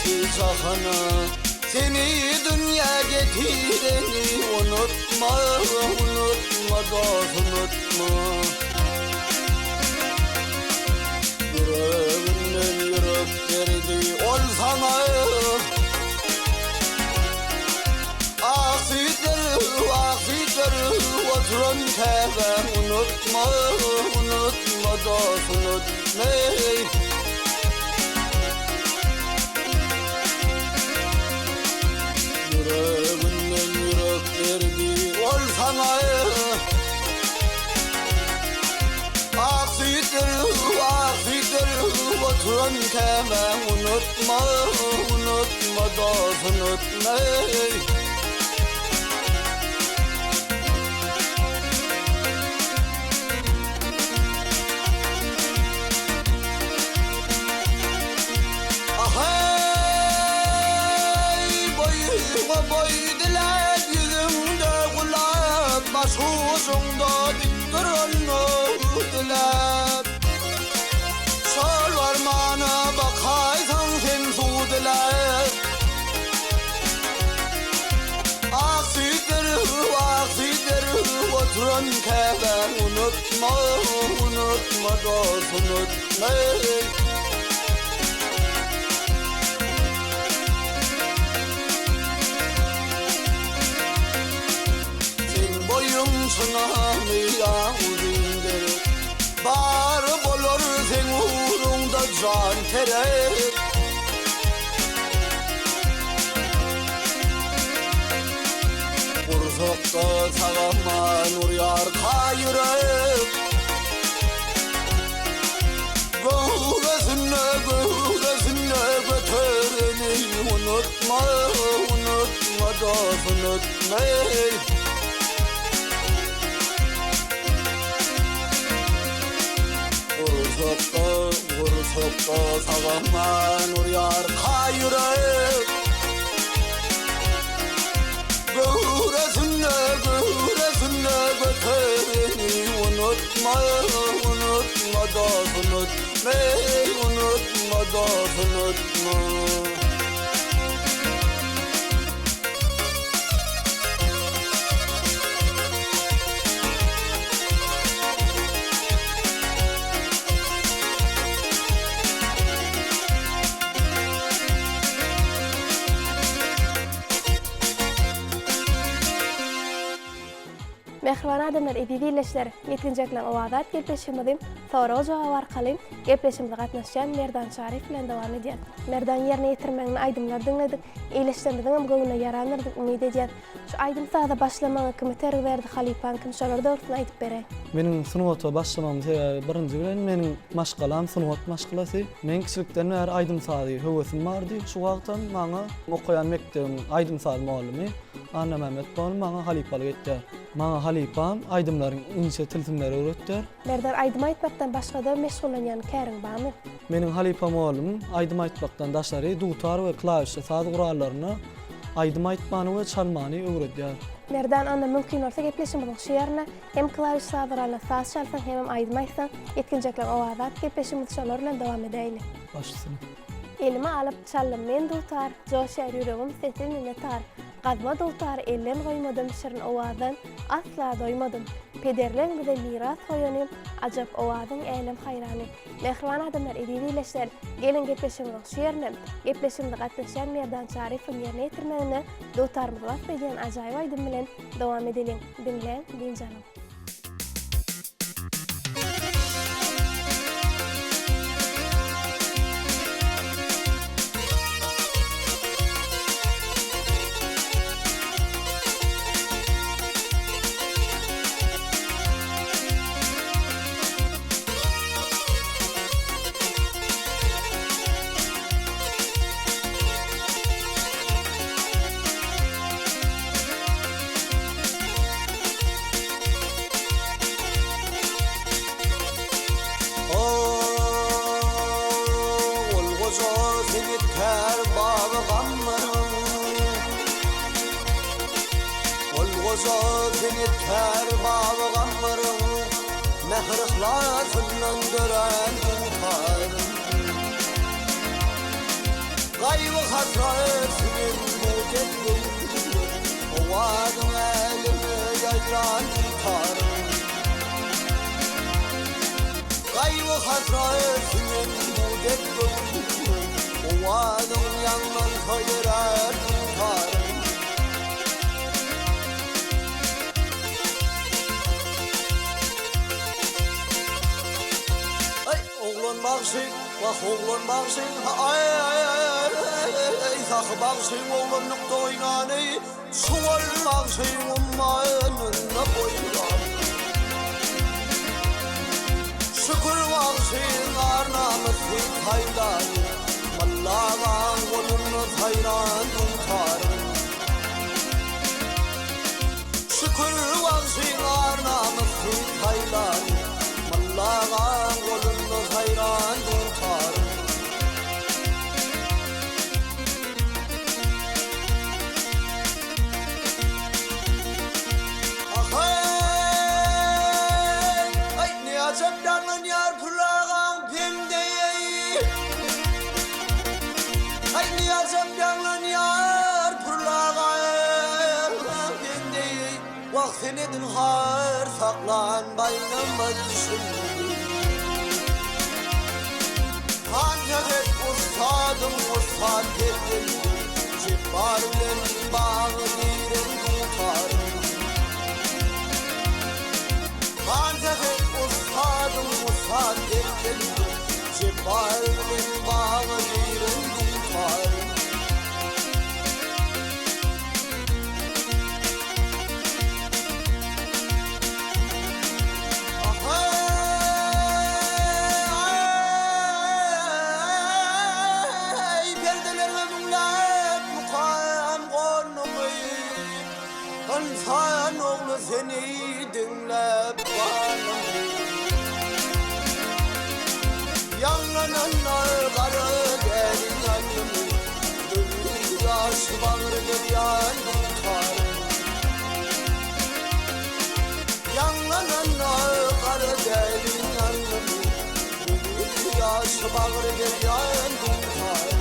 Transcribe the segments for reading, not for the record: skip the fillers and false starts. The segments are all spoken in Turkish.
iltifahını, seni dünya getireni unutma, unutma dost unutma. Yüreğinden yürek verdi ol sana, aksidir oturun tebe unutma, unutma dost unutma. Yüreğinden yürek verdi ol sana, aksidir oturun tebe unutma, unutma dost unutma. Boydiler yüzümde kulak, başucumda diktir önüdüler. Sol varmana bakaysan sen sudiler. Aksidir oturun kebe unutma, unutma dost unutma. Sınamıya uzindir, bar bolur sen uğrunda can terek. Kursakta sağama nur yar kayırıp, Göğgesine götüreni unutma, unutma dost unutma. Vursakta sağama nur yar kayırıp, Göğresine götüreni unutma, unutma dost unutma, unutma dost unutma. Mehriban adamlar edibiyleşler, yetinjeklen owadat gepleşimizin soraw jogap arkaly gepleşimde gatnaşan Merdan Şarif bilen dowam edýär. Merdan ýerine ýetirmegiň aýdymlary diňledik, eýleşdirdiňem göwüne ýaranyrdyk umyt edýär. Şu aýdym sada başlamagy kim terg berdi Halipan kim şolar döwrüne aýdyp berä. Meniň synowata başlamam birinji bilen meniň maşgalam synowat maşgalasy. Men kiçilikden bäri aýdym sady höwesim bardy. Şu wagtdan maňa okuyan mekdebim aýdym sady muallimi Anna Mehmet bol maňa Halipaly getdi. Maňa Halipam aýdymlaryň inçe tilsimleri öğretdi. Merdan aýdym aýtmakdan başga da meşgullanýan käriň barmy? Meniň Halipam oglum aýdym aýtmakdan daşlary dutar we klawiş sady gurallaryny aýdym aýtmany we çalmany öwredýär. Merdan onda mümkin olsa gepleşimiň şu ýerine hem klawiş sadyralyna saz çalsaň hem aýdym aýtsaň ýetkinjekler owadat gepleşimiz şolar bilen dowam edeýli. Başlasyn. Elime alıp çaldım men dutar, joşar yüreğim sesinine tar. Qadma dutar, ellen goýmadym şirin owadan, asla doýmadym. Pederlen bize miras koýanym, ajap owadyň elim haýrany. Mehriban adamlar edibiyleşler, gelin gepleşimiň şu ýerine, gepleşimde gatnaşan Merdan Şarifyň ýerine ýetirmegine dutarmyz wagt edýän ajaýyp aýdym bilen dowam edelim. Dinlen, dinjanym. Gaybı hasretin mucettin Ovadın elimi yayran tutarım Gaybı hasretin mucettin Ovadın yandan hayran tutarım Oğlan bağışın, bak oğlan bağışın Ay sakı bağışın oğlan nokta oynanı Suval bağışın ummanında boylan Şükür bağışın arnaması hayran Mallağan onunu hayran tutarım Şükür bağışın arnaması hayran Mallağan onunu hayran tutarım Acabdanın yar pırlağın pimdeyi Ay ni acabdanın yar pırlağın pimdeyi Vaktinidin har saklan baynama düşündü Ancak ustadım ustad dedim Cibbar bilen bağı dirin tutarım Ancak ustadım ustad dedim Cibbar bilen bağı dirin tutarım İnsan oğlu seni dinlep bana Yanlananlar karı gelin yanını Gönül yaş bağır geryan tutarım Yanlananlar karı gelin yanını Gönül yaş bağır geryan tutarım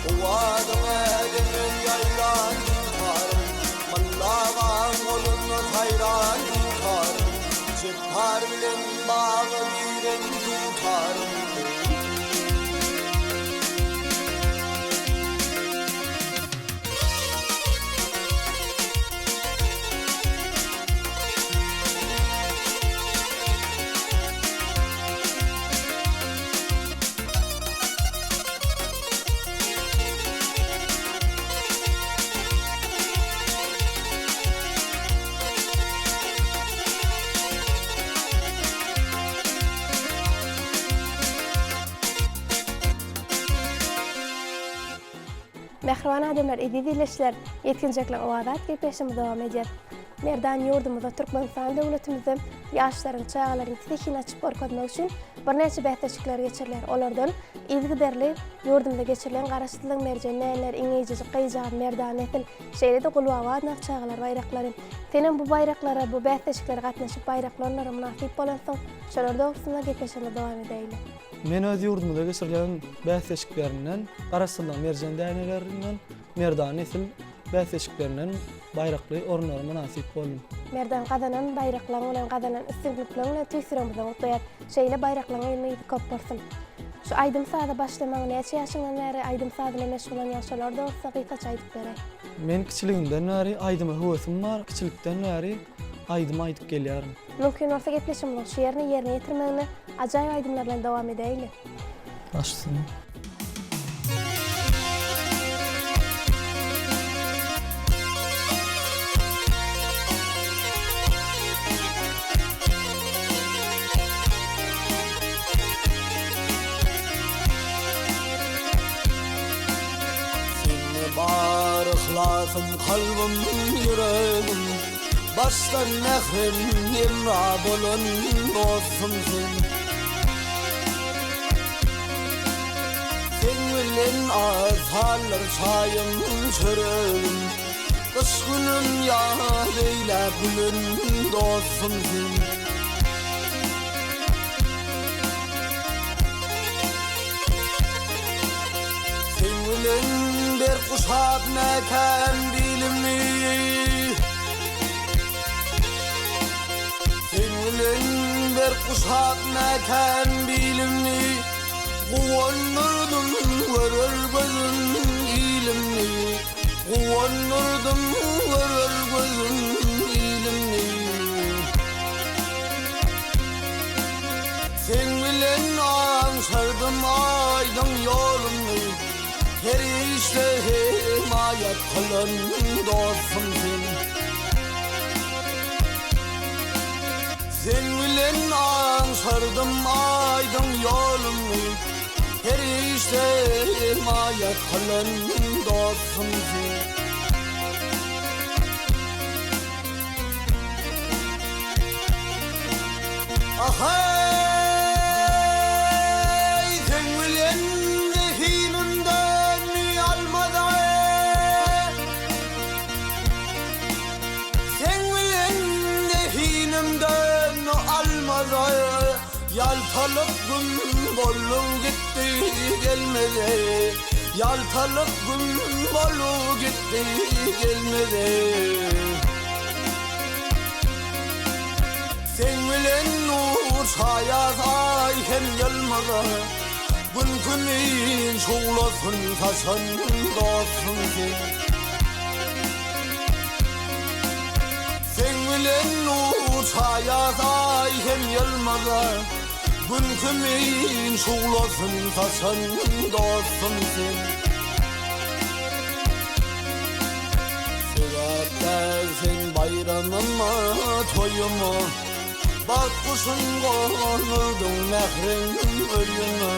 Ovadın elimin yayran tutarım Mallağan olunu hayran tutarım Cibbar bilen bağı diren tutarım Mehriban adamlar, izleyiciler, yetkinlikler owadat gepleşimiz devam edýär. Merdan ýurdumyzda Türkmenistan döwletimizde ýaşlaryň çağalaryň tekini açyp orkadmak üçin bir neçe bähtäçlikler geçiriler. Olardan izgiderli ýurdumda geçirilen garaşdyrylan merjenler, iňeýiji gyýjak merdan etil, şeýle-de gulwawat çağalar bayraklary. Senem bu bayraklara, bu bähtäçliklere gatnaşyp bayraklarlara munasip bolan soň şolar dogusunda gepleşimiz dowam edeýler. Men öz ýurdumda geçirilen bähtäçliklerinden, garaşdyrylan merjenlerinden, merdan etil bähtäçliklerinden bayrakly orunlara munasip boldum. Merdan gazanan bayraklaryň bilen gazanan üstünliklerini tüýsüregimizden gutlaýar. Şeýle bayraklaryň ýyly köp bolsun. Şu aýdym sada başlamagy näçe ýaşyňdan bäri aýdym sadyna meşgul bolan ýaşlar da sakyka aýdyp berer. Men kiçiligimden bäri aýdyma höwesim bar, kiçilikden bäri aýdyma aýdyp gelýärim. Mümkin bolsa gepleşimiz şu ýerine ýetirmegine ajaýyp aýdymlar bilen dowam edeýili. Başlasyn. ihlasım kalbim yüreğim baştan nehrim imra bolun dostumsun sen bilen azharlar çayım çöreğim kış günüm ya leyle gülün dostumsun sen bilen bir kuşak mekan bilimi sen bilen bir kuşak mekan bilimi Kuvannırdım verir gözün ilimni Kuvannırdım verir gözün ilimni Sen bilen ansardım aydın yolumni Her işte himayet kılın dostum sen bilen ansardım aydın yolumni Her işte himayet kılın dostum Ahay sen bilen zihnimden mi almadı Sen bilen zihnimden almadı Yaltalık gün bolu gitti gelmedi Yaltalık gün bolu gitti gelmedi Sen bilen nur sayaz ay hem gelmedi Gün günün şuğlasın taşın dostum sen bilen nur sayaz ay hem gelmedi Gün kimin şuğlasın taşın dostum sen Sebeplersin bayramıma toyuma Bak kuşun konurdun mehrin ölüme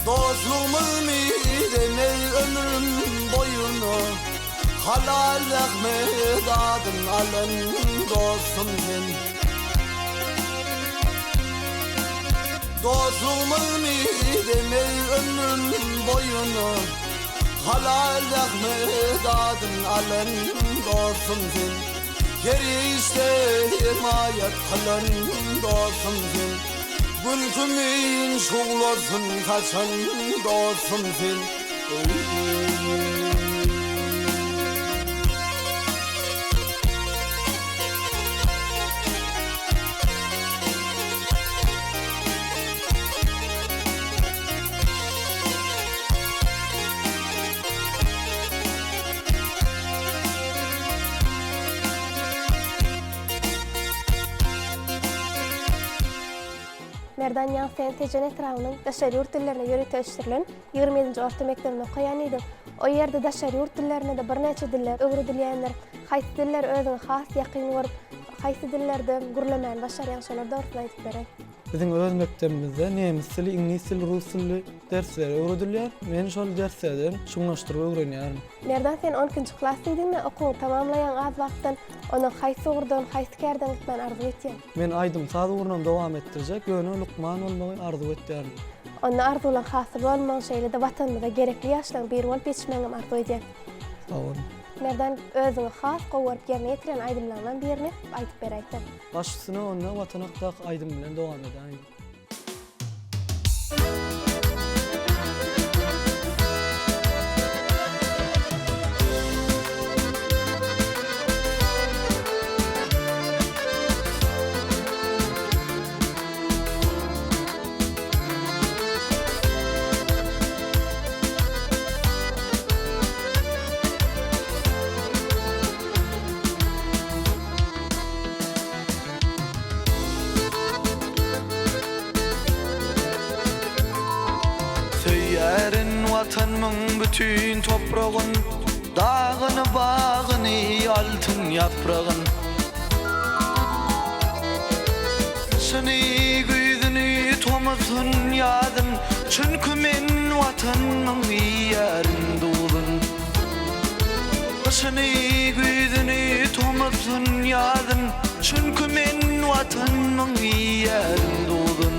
Dostluğumuz midemez ömrüm boyuna Halal Ahmet adın alın dostum sen Dostluğumuz midemez ömrüm boyuna Halal Ahmet adın alın dostum sen Her işte himayet kılın dostum sen Gün kimin şuğlasın kaçın dostum sen Merdan Ýaňsen Tejen etrafynyň daşary ýurt dillerine ýöreteşdirilen 27-nji orta mekdebinde okuýan idym. O ýerde daşary ýurt dillerine de bir neçe diller öwredilýänler. Haýsy diller özüne has ýakyn görüp, haýsy dillerde gürlemän başarýan şolar dörtüne aýdyp berem. Bizim öz mektebimizde nemis dili, ingliz dili, rus dili dersleri öwredilýär. Men şol derslerden şuňlaşdyryp öwrenýärim. Merdan sen 10-njy klass idinmi? Okuw tamamlaýan az wagtdan onu haýsy ugurdan, haýsy kärden gitmän arzu etýän? Men aýdym saz ugurundan dowam etdirjek, ýöne lukman bolmagy arzu etýärim. Onu arzulan hasyl bolmagy şeýle de watanymyza gerekli ýaşlaň bir bolup ýetişmäňi arzu edýän. Sag ol. Merdan özüňi has gowaryp ýerine ýetiren aýdymlardan birini aýdyp beräýsin. Başçysyna onda watanakdak aýdym bilen dowam edýän. Vatanmyň bütün topragyn dagyny bagyny altyn yapragyn Seni güýdüni tom tomasın yadın, çünkü men vatanmyň ýerinde doldun. Kışını güýdüni tomasın yadın, çünkü men vatanmyň ýerinde doldun.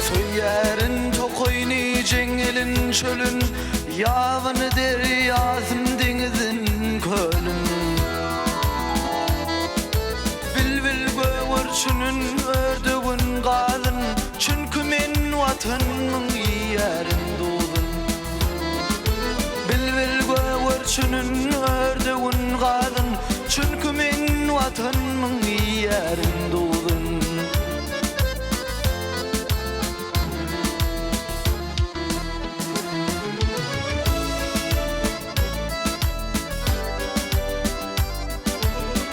Söyýärin tokoyny jeňelin çölün, ýagyny derýasym deňizin kölün. Bilbil göwürçünün ördügün galyn, çünkü men watanmyň ýerinde doldun. Bilbil göwürçünün ördügün galyn, çünkü men watanmyň ýerinde doldun.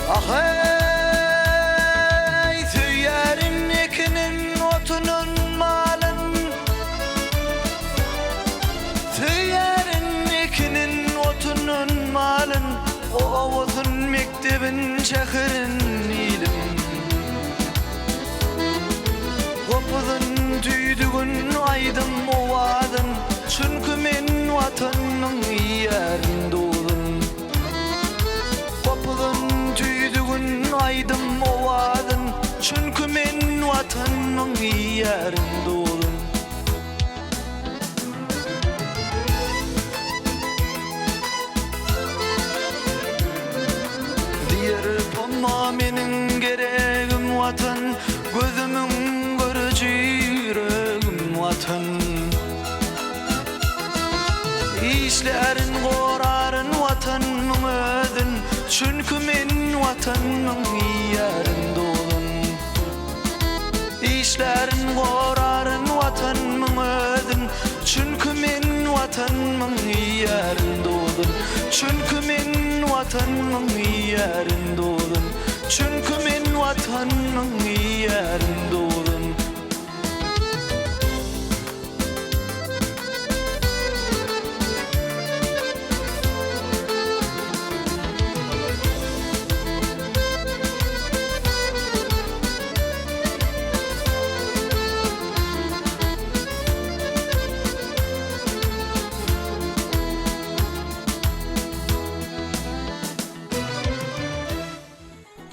Ahey, tüyerin ekinin otunun malın, tüyerin ekinin otunun malın, o ovuzun mektebin çekirin ilim. Kopudun tüydügün aydın ovadın, çünkü men vatanmyň ýerinde doldun. Kopudun tüydügün aydym owadyn, çünkü men watanmyň ýerinde doldun. Diýer bomma meniň geregim watan, gözümüň görüji ýüregim watan. İşlerin gorarın watanmyň ödün, çünkü men watanmyň ýerinde doldun. İşlerin gorarın watanmyň ödün, çünkü men watanmyň ýerinde doldun. Çünkü men watanmyň ýerinde doldun. Çünkü men watanmyň ýerinde doldun.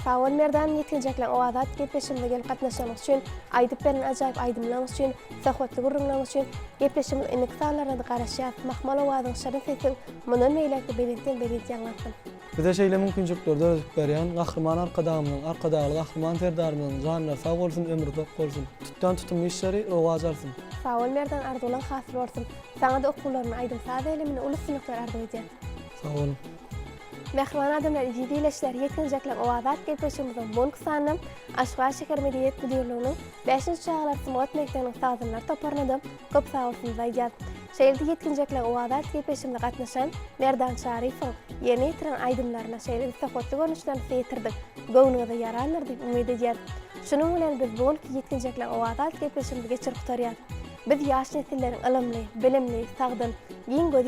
Sağol merdan ýetgenjekler owazat gepleşimde gelip gatnaşmak üçin, aýdyp beren ajaýyp aýdymlamak üçin, zahwatly gurrunlamak üçin gepleşimiz enek sanlarynda garaşýar, mahmal owazyň şerin sesin mundan meýlekde belirten ýanlatdym. Bize şeýle mümkinçilikler döredip berýän gahrman arkadamyň, arkadaly gahrman terdarmyň janlar sag bolsun, ömrü top bolsun. Tutdan tutum işleri rowaj alsyn. Sağol merdan arzulan hasyl bolsun. Saňa da okuwlaryny aýdymsa da elimini ulus sınıflar arzu edýär. Sag bolun. Mehriban adamlar ýetileşler ýetgenjekler owazat gepleşimizin bonus sanyny Aşgabat şeher mediýet müdirliginiň 5-nji çağlar Symgat mektebiň sagdynlary toparlady. Köp sag bolsun aýdýar. Şeýle ýetgenjekler owazat gepleşimde gatnaşan Merdan Şarifow ýeni ýetiren aýdymlaryna şeýle zahwatly görnüşlerini seýtirdik. Göwnüňize ýararlar diýip umyt edýär. Şunuň bilen biz bu ýetgenjekler owazat gepleşimde geçirip turýar. Biz ýaş nesilleriň ilmli, bilimli, sagdyn, giň göz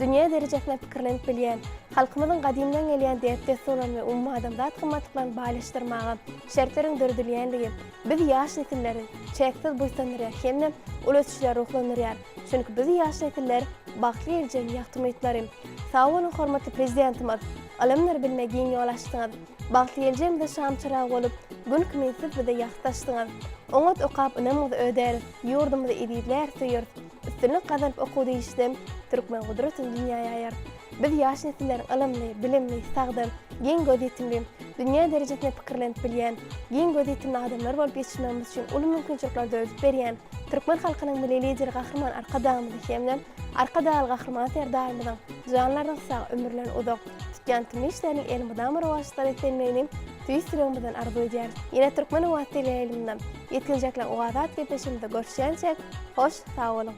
dünýä derejesinde pikirlenip bilýän, halkymyzyň gadymdan gelýän depdesolan we umma adamzat kymmatlyklaryny baýlaşdyrmagy, şertleriň dördülýänligi biz ýaş nesilleriň çeksiz buýsandyryar hemde ulusçylar ruhlandyrýar. Çünki biz ýaş nesiller bagtly geleceğin ýagtymytlary. Sag bolun hormatly prezidentimiz, alamlar bilmegiň ýol açdyňyz. Bagtly geleceğimizde şamçyragy bolup, gün kimensiz bize ýagtaşdyňyz. Oňat okap ynamyzy ödäriz, ýurdumyzy edipler söýür. Üstünlük kazanıp okudy işlem türkmen gudratyny dünýäge ýaýar. Biz ýaş nesilleriň ilmli, bilimli, sagdyn, giň göz ýetimli, dünýä derejesinde pikirlenip bilýän, giň göz ýetimli adamlar bolup ýetişmemiz üçin uly mümkinçilikler döwüp berýän türkmen halkynyň milli lideri gahrman arkadamyzy hemden arkadaly gahrman terdarymyzyň janlaryň sag ömürlerini uzak tutýan tümüşleriň elmydam rowajlar etmenini tüýsüregimizden arzu edýär. Ýene türkmen owat dileýelimden ýetgenjekler owazat gepleşimizde görüşýänçek hoş sag bolun.